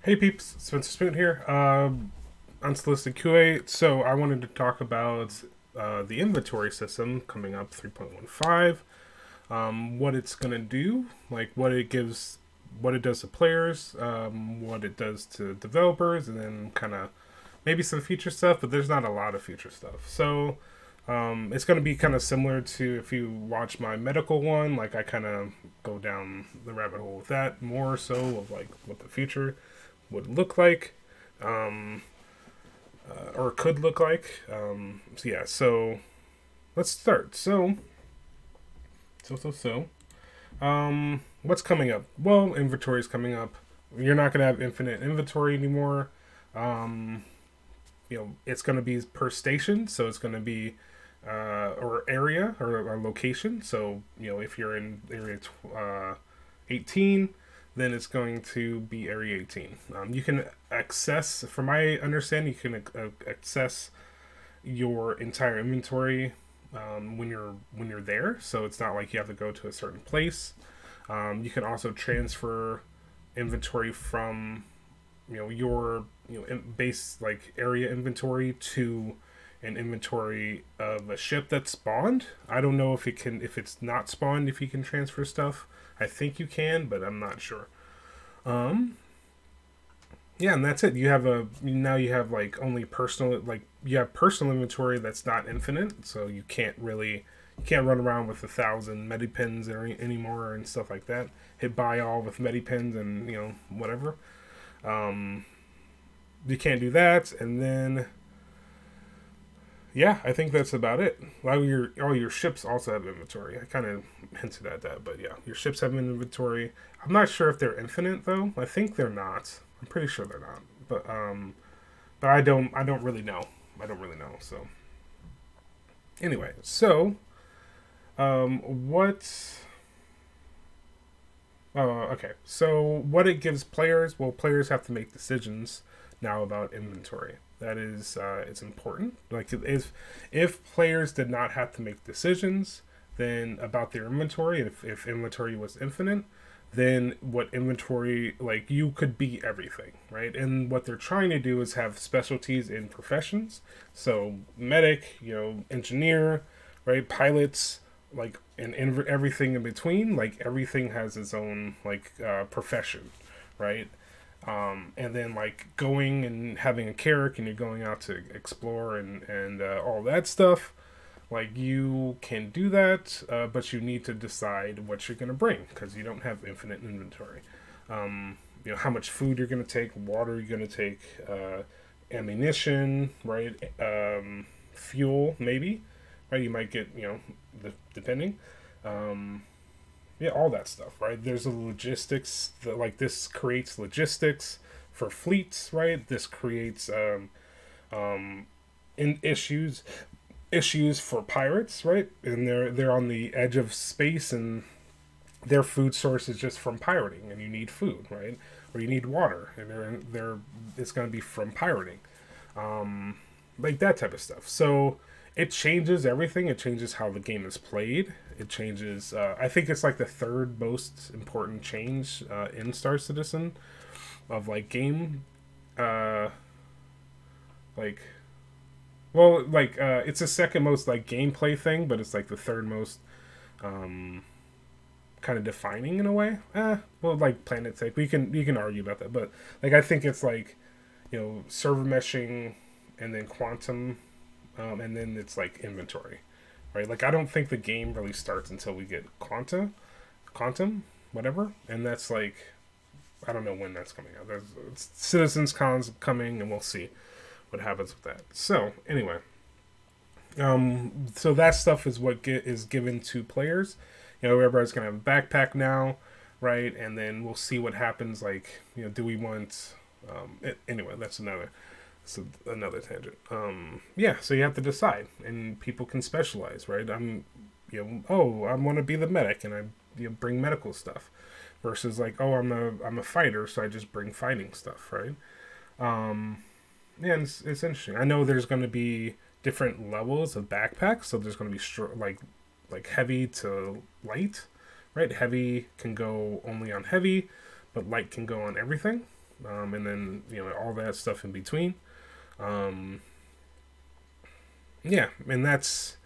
Hey peeps, Spencer Spoon here. Unsolicited QA. So I wanted to talk about the inventory system coming up 3.15. What it's gonna do, like what it gives, what it does to players, what it does to developers, and then kind of maybe some future stuff. But there's not a lot of future stuff. So it's going to be kind of similar to if you watch my medical one. Like I kind of go down the rabbit hole with that more so of like what the future would look like, um, or could look like. So yeah, so let's start. What's coming up? Well, inventory is coming up. You're not gonna have infinite inventory anymore. Um, it's gonna be per station, so it's gonna be or area or location. So if you're in area 18, then it's going to be area 18. You can access, from my understanding, you can access your entire inventory when you're there. So it's not like you have to go to a certain place. You can also transfer inventory from your base like area inventory to an inventory of a ship that's spawned. I don't know if it's not spawned, if you can transfer stuff. I think you can, but I'm not sure. Um, yeah, and that's it. You have like only personal, like you have personal inventory that's not infinite, so you can't run around with 1,000 medipens anymore and stuff like that. Hit buy all with medipens and whatever. Um, you can't do that, and then yeah, I think that's about it. All your ships also have inventory. I kind of hinted at that, but yeah, your ships have an inventory. I'm not sure if they're infinite though. I think they're not. I'm pretty sure they're not. But I don't really know. I don't really know. So anyway, so what? Okay. So what it gives players? Well, players have to make decisions now about inventory. That is, it's important. Like if players did not have to make decisions, then about their inventory, if inventory was infinite, then what inventory, like you could be everything, right? And what they're trying to do is have specialties in professions. So medic, engineer, right? Pilots, like and everything in between. Like everything has its own like profession, right? And then like going and having a carrick and you're going out to explore and all that stuff, like you can do that, but you need to decide what you're going to bring because you don't have infinite inventory. How much food you're going to take, water you're going to take, ammunition, right? Fuel maybe, right? You might get depending. Um, yeah, all that stuff, right? There's a logistics that like this creates logistics for fleets, right? This creates um, in issues for pirates, right? And they're on the edge of space, and their food source is just from pirating, and you need food, right? Or you need water, and they're it's going to be from pirating, like that type of stuff. So it changes everything. It changes how the game is played. It changes. I think it's like the third most important change in Star Citizen of like game, uh, like it's the second most like gameplay thing, but it's like the third most um, kind of defining in a way. Well, like planet type, you can argue about that, but like I think it's like server meshing, and then quantum, and then it's like inventory, right? Like I don't think the game really starts until we get quantum, whatever, and that's like I don't know when that's coming out. There's Citizens Con's coming, and we'll see what happens with that. So anyway, so that stuff is what is given to players. Everybody's gonna have a backpack now, right? And then we'll see what happens. Like, do we want? Anyway, that's another tangent. Yeah, so you have to decide, and people can specialize, right? I want to be the medic, and I bring medical stuff, versus like, oh, I'm a fighter, so I just bring fighting stuff, right? Um, yeah, and it's interesting. I know there's going to be different levels of backpacks, so there's going to be like heavy to light, right? Heavy can go only on heavy, but light can go on everything. and then all that stuff in between. Yeah, and that's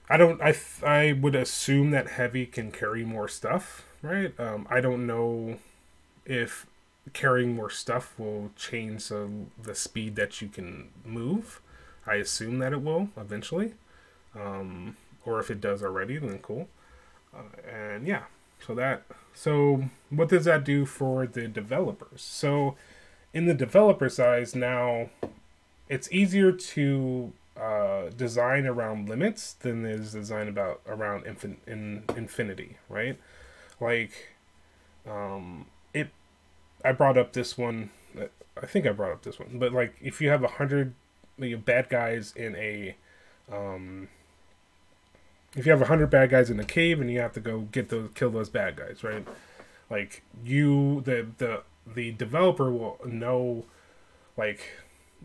I would assume that heavy can carry more stuff, right? I don't know if carrying more stuff will change the speed that you can move. I assume that it will eventually, or if it does already, then cool. And yeah, so what does that do for the developers? So in the developer side now, it's easier to design around limits than it is design around infinity, right? Like, it. I brought up this one. I think I brought up this one, but like, if you have 100 bad guys in a, if you have 100 bad guys in a cave and you have to go kill those bad guys, right? Like, the developer will know, like,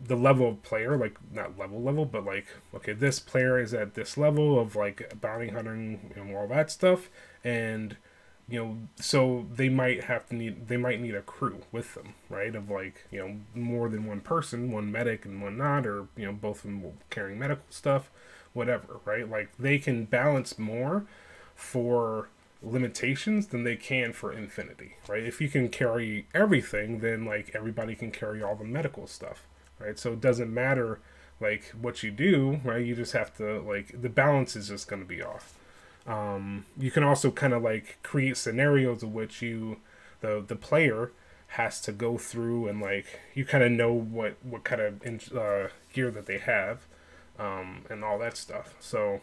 the level of player, like, not level, but like, okay, this player is at this level of like bounty hunting and all that stuff, and so they might need a crew with them, right? Of like, more than one person, one medic and one not, or both of them carrying medical stuff, whatever, right? Like, they can balance more for limitations than they can for infinity, right? If you can carry everything, then like everybody can carry all the medical stuff, right? So it doesn't matter like what you do, right? You just have to, like, the balance is just going to be off. You can also kind of like create scenarios of which the player has to go through, and like you kind of know what kind of gear that they have, and all that stuff. So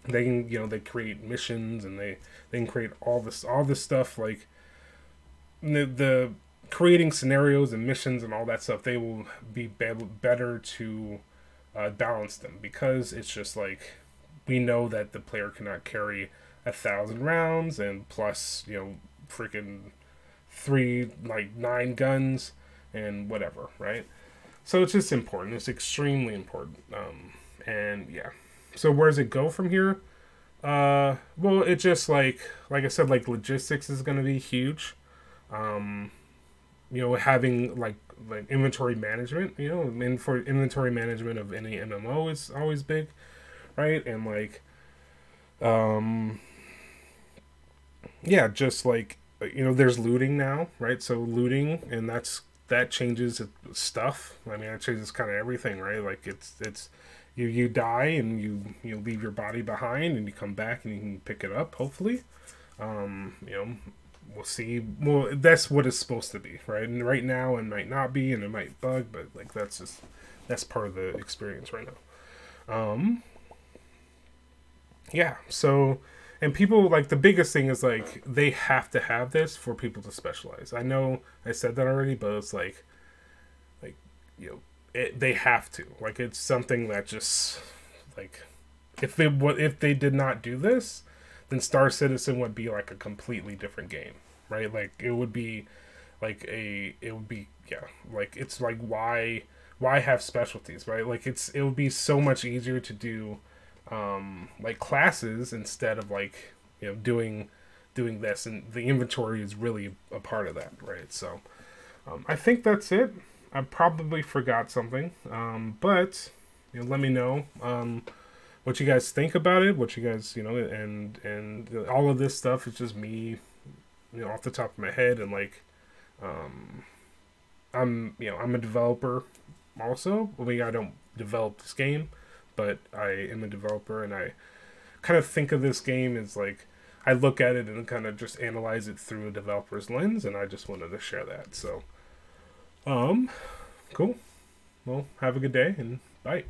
they can they create missions, and they can create all this stuff, like the creating scenarios and missions and all that stuff. They will be better to balance them, because it's just like, we know that the player cannot carry 1,000 rounds and plus freaking 9 guns and whatever, right? So it's just important. It's extremely important. And yeah, so where does it go from here? Well, it just like I said, like, logistics is going to be huge. Having like inventory management, and for inventory management of any MMO is always big, right? And like, yeah, just like, there's looting now, right? So looting, and that changes stuff. I mean, that changes kind of everything, right? Like, it's you die and you leave your body behind, and you come back and you can pick it up, hopefully. We'll see. Well, that's what it's supposed to be, right? And right now it might not be, and it might bug, but like, that's part of the experience right now. Yeah, so, and people, like, the biggest thing is like, they have to have this for people to specialize. I know I said that already, but it's like they have to, like, it's something that just, like, if they did not do this, then Star Citizen would be like a completely different game, right? Like, it would be yeah, like, it's like, why have specialties, right? Like, it would be so much easier to do like classes instead of like doing this, and the inventory is really a part of that, right? So I think that's it. I probably forgot something, but let me know what you guys think about it, what you guys and all of this stuff is just me off the top of my head, and like I'm a developer also. I mean, I don't develop this game, but I am a developer, and I kind of think of this game as like, I look at it and kind of just analyze it through a developer's lens, and I just wanted to share that. So, cool. Well, have a good day, and bye.